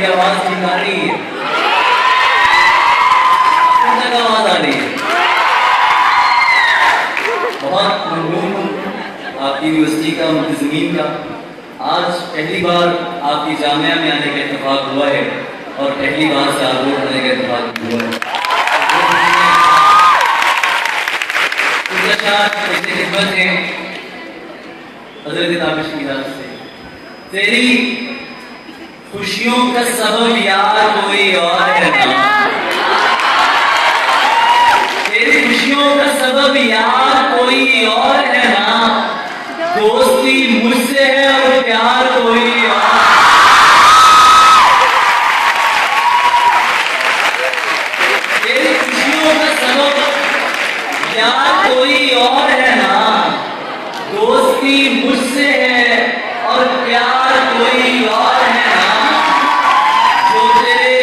मेरी आवाज ठीक आ रही है? तक आवाज आ रही है? बहुत ममनून आपकी यूनिवर्सिटी का, मुंतज़मीन का। आज पहली बार आपकी जामिया में आने का इत्तेफाक हुआ है और पहली बार से आरोप आने का इत्तेफाक हुआ है। इतनी खिदमत है हज़रत ताबिश की तरफ से। तेरी खुशियों का सबब यार कोई और है ना, तेरी खुशियों का सबब यार कोई और है ना, दोस्ती मुझसे है और प्यार कोई और। तेरी खुशियों का सबब यार कोई और है ना, दोस्ती मुझसे है और प्यार कोई और है ना। जो तेरे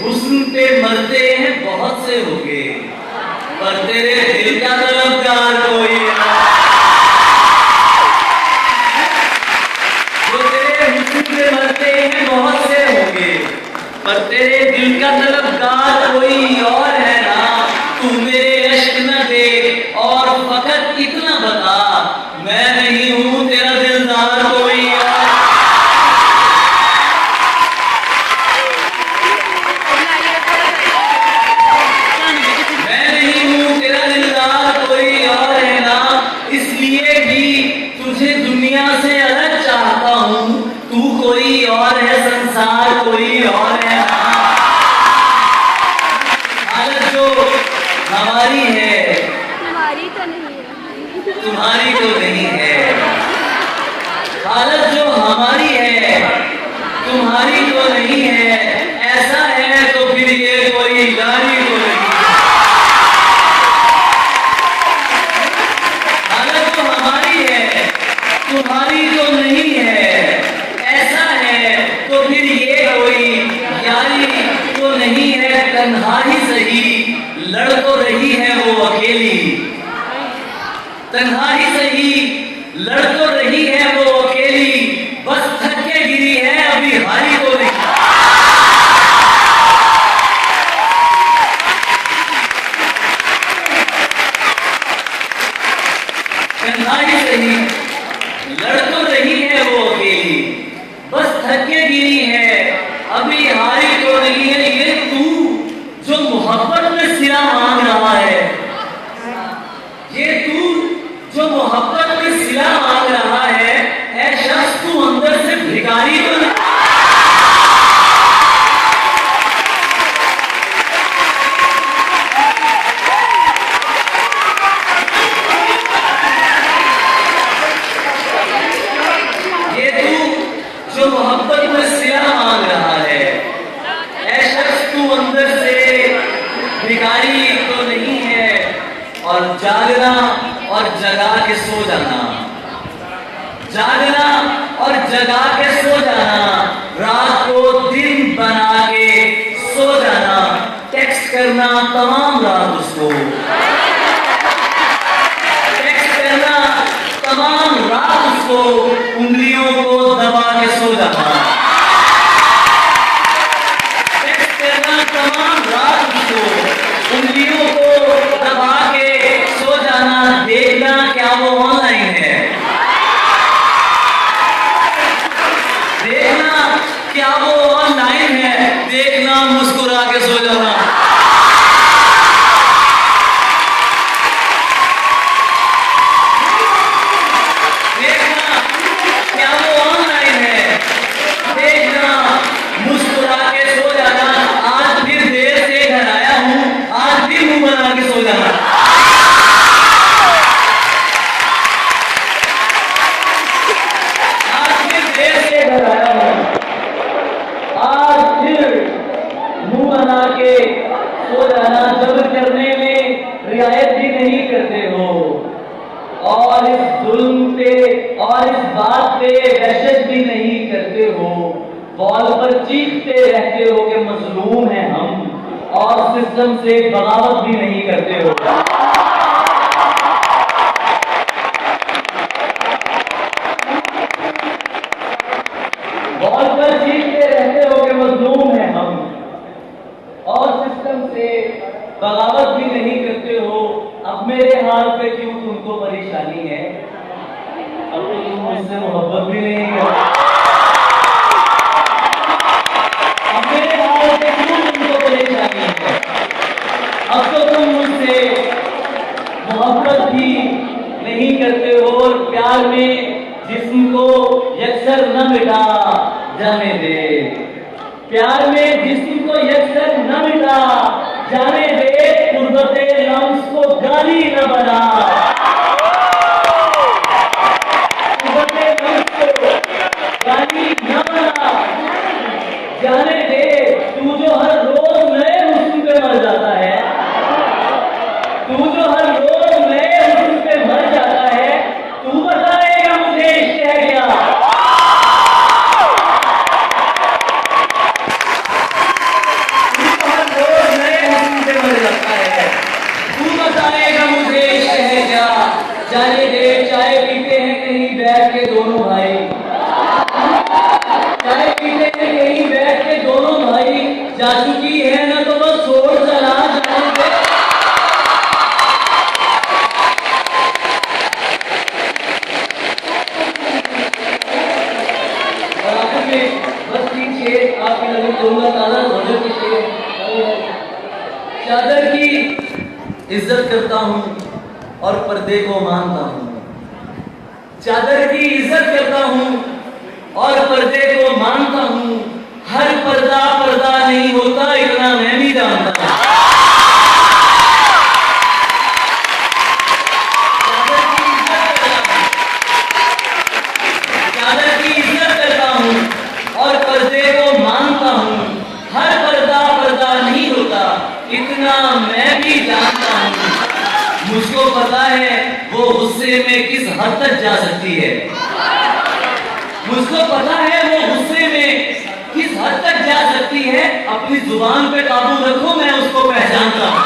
हुस्न पे मरते हैं बहुत से होंगे, पर तेरे दिल का तलबगार कोई और। जो तेरे हुस्न पे मरते हैं बहुत से होंगे, पर तेरे दिल का तलबगार कोई और है ना। तू मेरे इश्क न दे और फकत इतना बता, मैं नहीं हूं तेरा दिलदार कोई और। मैं नहीं हूं तेरा दिलदार कोई और है ना, इसलिए भी तुझे दुनिया से अलग चाहता हूं। तू कोई और है, संसार कोई और है ना। हालत जो हमारी है तुम्हारी तो नहीं है, तुम्हारी तो नहीं है। हालत जो हमारी है तुम्हारी तो नहीं है। ऐसा है तो फिर ये कोई गाली तो नहीं। हालत जो हमारी है तुम्हारी तो नहीं है। ऐसा है तो फिर ये कोई यारी तो नहीं है। तन्हाई सही लड़ तो रही है वो अकेली, तन्हाई सही लड़ तो रही है वो अकेली, बस थक के गिरी है अभी हारी तो नहीं। तन्हाई सही लड़ तो रही है वो अकेली, बस थक के गिरी है अभी हारी तो नहीं है। ये तू जो मोहब्बत में सिरा मांग रहा है, ये तू जो मोहब्बत में सिला मांग रहा है, ऐ शख्स तू अंदर से भिखारी तो नहीं। ये तू जो मोहब्बत में सिला मांग रहा है, ऐ शख्स तू अंदर से भिखारी तो नहीं है। और जागना और जगा के सो जाना, जागना और जगा के सो जाना, रात को दिन बना के सो जाना, टेक्स्ट करना तमाम रात उसको, टेक्स्ट करना तमाम रात उसको, उंगलियों को दबा के सो जाना, टेक्स्ट करना तमाम रात उसको, उंगलियों को दबा के सो जाना। देखना क्या वो ऑनलाइन है, देखना क्या वो ऑनलाइन है, देखना मुस्कुरा के सो जाना। देखना क्या वो ऑनलाइन है, देखना मुस्कुरा के सो जाना। आज फिर देर से घर आया हूं, आज भी मुंह बना के सो जाना। आज फिर देर से घर आया हूं, आज फिर मुंह बना के सो जाना। जबर करने में रियायत भी नहीं करते हो और इस जुल्म पे और इस बात पे दहशत भी नहीं करते हो। वॉल पर चीखते रहते हो कि मजलूम हैं हम, और सिस्टम से बगावत भी नहीं करते हो। वॉल पर चीखते रहते हो कि मजलूम परेशानी है, अब तो तुम मुझसे मोहब्बत भी नहीं करते। अब मेरे ख्याल से क्यों तुमको परेशानी है? अब तो तुम मुझसे मोहब्बत भी नहीं करते हो और प्यार में जिस्म को यकसर न मिटा जाने दे। प्यार में जिस्म को यकसर न मिटा जाने दे, कुर्बते लम्स को गाली न बना। कुर्बते लम्स को गाली न बना जाने दे। तू जो हर रोज नए हुस्न पे मर जाता है, तू जो हर रोज नए हुस्न पे मर जाता है, तू बताएगा मुझे इश्क है क्या? तू तो हर रोज नए हुस्न पे मर जाता है, तू बताएगा मुझे इश्क है क्या? जाने दे, चाय पीते हैं कहीं बैठ के दोनों भाई, चाय पीते हैं कहीं बैठ के दोनों भाई, जा चुकी है ना तो बस छोड़ चला जाने दे। और आखिर में बस 3 शेर आपके नबी बोलना ताला ज़ोहर के शेर। चादर की इज्जत करता हूँ और पर्दे को मानता हूँ। चादर की इज्जत करता हूँ और पर्दे को मानता हूँ। हर पर्दा पर्दा नहीं होता, इतना मैं भी जानता हूँ। चादर की इज्जत करता हूँ और पर्दे को मानता हूँ। हर पर्दा पर्दा नहीं होता, इतना मैं भी जानता हूँ। मुझको पता है वो गुस्से में किस हद तक जा सकती है। मुझको पता है वो गुस्से में किस हद तक जा सकती है। अपनी जुबान पे काबू रखो, मैं उसको पहचानता हूँ।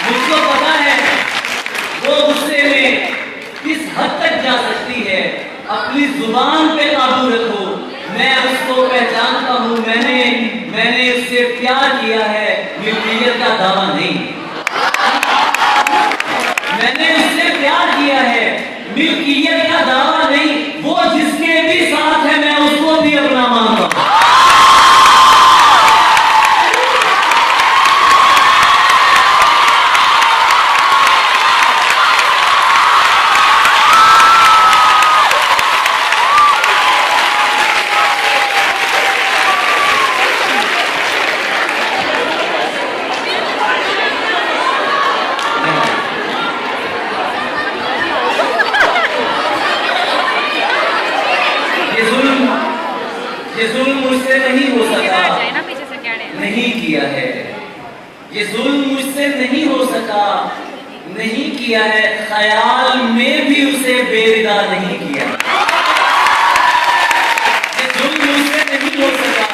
मुझको पता है वो गुस्से में किस हद तक जा सकती है। अपनी जुबान पे काबू रखो, मैं उसको पहचानता हूँ। मैंने उससे प्यार किया है, मिल्कियत का दावा नहीं। मैंने उससे प्यार किया है, मिल्कियत का दावा नहीं। वो जिसके भी साथ है मैं उसको भी अपना मानता हूँ। ये जुल्म मुझसे नहीं हो सका, नहीं किया है। ये जुल्म मुझसे नहीं हो सका, नहीं किया है। ख्याल में भी उसे बेरिदा नहीं किया। ये जुल्म मुझसे नहीं हो सका,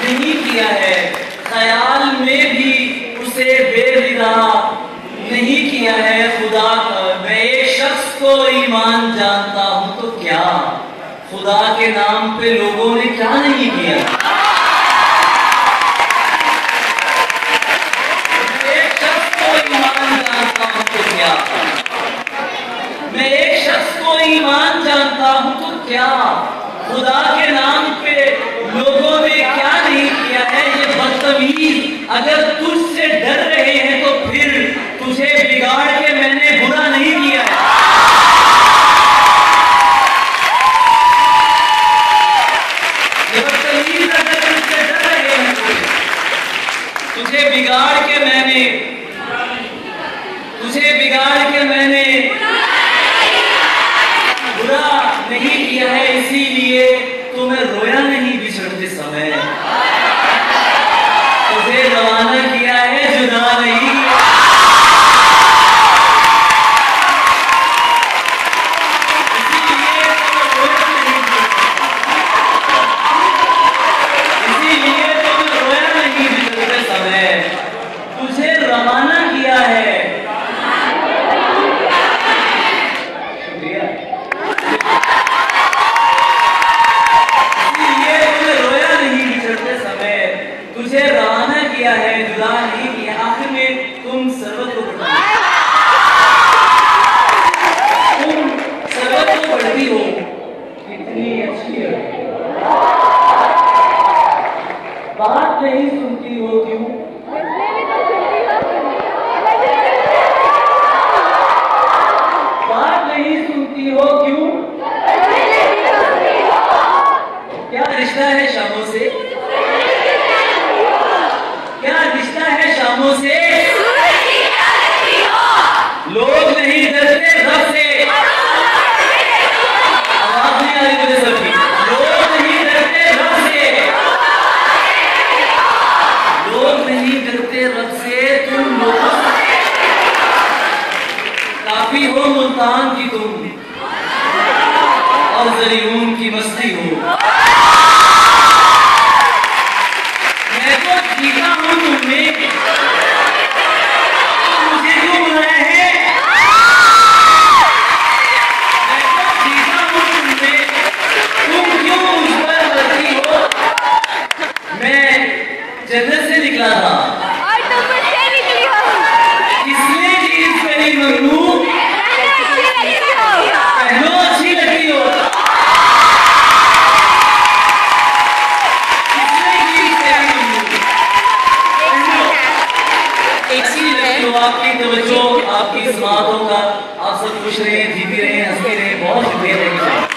नहीं किया है। ख्याल में भी उसे बेरिदा नहीं किया है। खुदा मैं एक शख्स को ईमान जानता हूं तो क्या, खुदा के नाम पे लोगों ने क्या नहीं किया। एक शख्स को ईमान जानता हूं तो क्या, मैं एक शख्स को ईमान जानता हूं तो क्या, खुदा के नाम पे लोगों ने क्या नहीं किया है। ये बदतमीज अगर तुझसे डर रहे हैं तो फिर तुझे बिगाड़ के मैंने बुरा नहीं किया है। तुझे बिगाड़ के मैंने बुरा नहीं किया है, इसीलिए तुम्हें रोया नहीं बिछड़ते समय। तुझे रवाना किया है, जुदा नहीं। तुझे रवाना किया है, काफी हो मुल्तान की तुम और ज़रियून की मस्ती हो। मैं तो जीता हूं तुमने, मुझे क्यों बुलाया है? मैं तो जीता हूं तुमने, तुम क्यों मुझ पर हंसती हो? मैं जन्नत से निकला था और तुम मुझसे निकली हो। इसलिए चीज करी ममनू, पहलो अच्छी लगती हो। इसलिए चीज करी ममनू, अच्छी लगती हो। आपकी तवज्जो, आपकी समातों का, आप सब खुश रहें, जीती रहें, हंसती रहें। बहुत शुक्रिया।